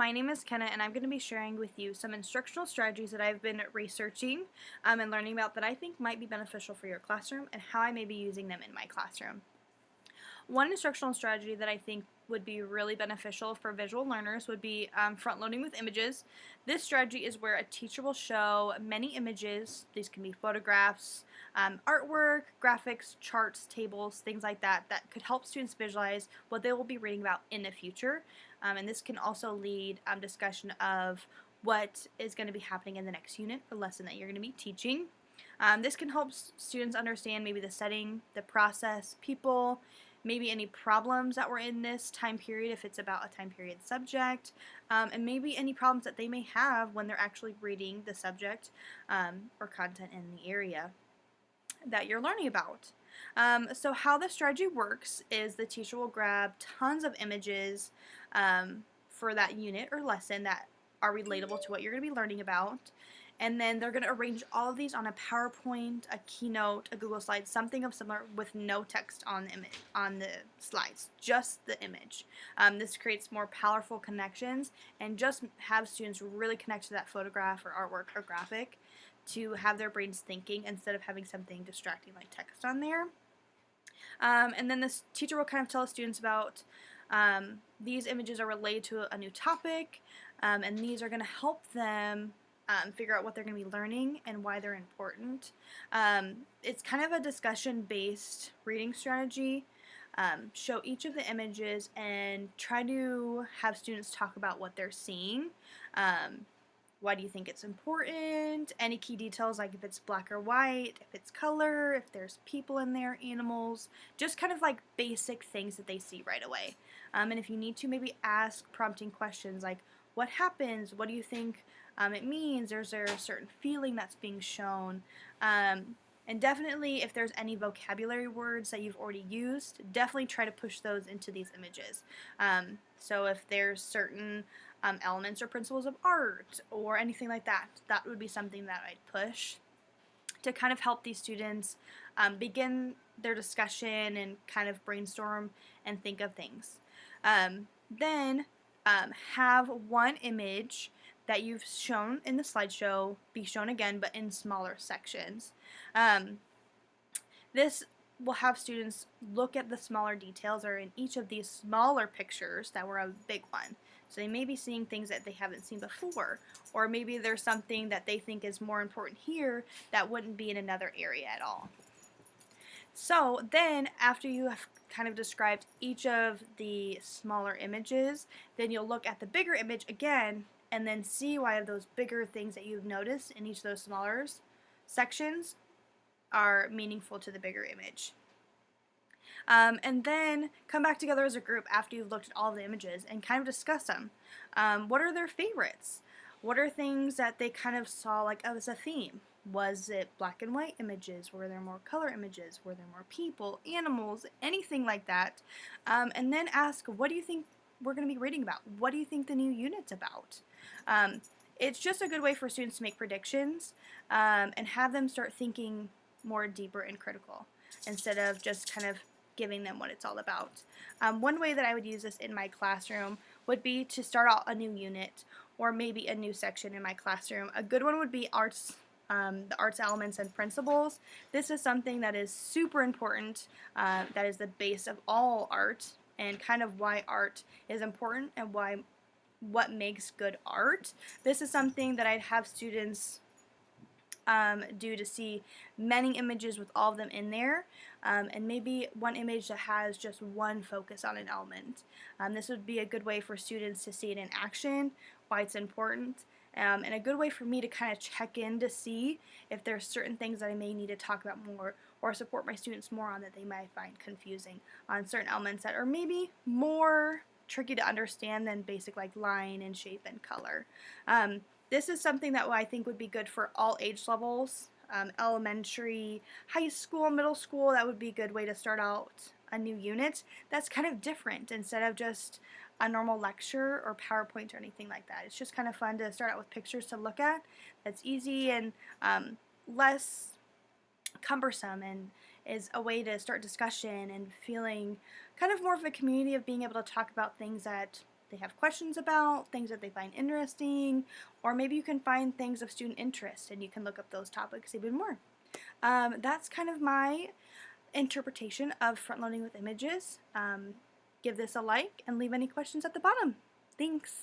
My name is Kenna, and I'm going to be sharing with you some instructional strategies that I've been researching and learning about that I think might be beneficial for your classroom and how I may be using them in my classroom. One instructional strategy that I think would be really beneficial for visual learners would be front-loading with images. This strategy is where a teacher will show many images. These can be photographs, artwork, graphics, charts, tables, things like that, that could help students visualize what they will be reading about in the future. And this can also lead discussion of what is going to be happening in the next unit or lesson that you're going to be teaching. This can help students understand maybe the setting, the process, people, maybe any problems that were in this time period if it's about a time period subject, and maybe any problems that they may have when they're actually reading the subject or content in the area that you're learning about. So how the strategy works is the teacher will grab tons of images for that unit or lesson that are relatable to what you're going to be learning about. And then they're going to arrange all of these on a PowerPoint, a Keynote, a Google Slides, something of similar with no text on the image, on the slides, just the image. This creates more powerful connections and just have students really connect to that photograph or artwork or graphic to have their brains thinking instead of having something distracting like text on there. And then this teacher will kind of tell students about these images are related to a new topic, and these are going to help them figure out what they're going to be learning and why they're important. It's kind of a discussion-based reading strategy. Show each of the images and try to have students talk about what they're seeing. Why do you think it's important? Any key details, like if it's black or white, if it's color, if there's people in there, animals, just kind of like basic things that they see right away. And if you need to, maybe ask prompting questions like, what happens? What do you think it means? Is there a certain feeling that's being shown? And definitely, if there's any vocabulary words that you've already used, definitely try to push those into these images. So if there's certain elements or principles of art or anything like that, that would be something that I'd push to kind of help these students begin their discussion and kind of brainstorm and think of things. Then have one image that you've shown in the slideshow be shown again, but in smaller sections. This will have students look at the smaller details or in each of these smaller pictures that were a big one. So they may be seeing things that they haven't seen before, or maybe there's something that they think is more important here that wouldn't be in another area at all. So then after you have kind of described each of the smaller images, then you'll look at the bigger image again and then see why those bigger things that you've noticed in each of those smaller sections are meaningful to the bigger image. And then come back together as a group after you've looked at all of the images and kind of discuss them. What are their favorites? What are things that they kind of saw like as a theme? Was it black and white images? Were there more color images? Were there more people, animals, anything like that? And then ask, what do you think we're going to be reading about? What do you think the new unit's about? It's just a good way for students to make predictions and have them start thinking more deeper and critical instead of just kind of giving them what it's all about. One way that I would use this in my classroom would be to start out a new unit or maybe a new section in my classroom. A good one would be arts, the arts elements and principles. This is something that is super important, that is the base of all art and kind of why art is important and what makes good art. This is something that I'd have students do to see many images with all of them in there, and maybe one image that has just one focus on an element. This would be a good way for students to see it in action, why it's important, and a good way for me to kind of check in to see if there's certain things that I may need to talk about more or support my students more on that they might find confusing on certain elements that are maybe more tricky to understand than basic like line and shape and color. This is something that I think would be good for all age levels, elementary, high school, middle school. That would be a good way to start out a new unit that's kind of different instead of just a normal lecture or PowerPoint or anything like that. It's just kind of fun to start out with pictures to look at. That's easy and less cumbersome and is a way to start discussion and feeling kind of more of a community of being able to talk about things that they have questions about, things that they find interesting, or maybe you can find things of student interest and you can look up those topics even more. That's kind of my interpretation of front loading with images. Give this a like and leave any questions at the bottom. Thanks.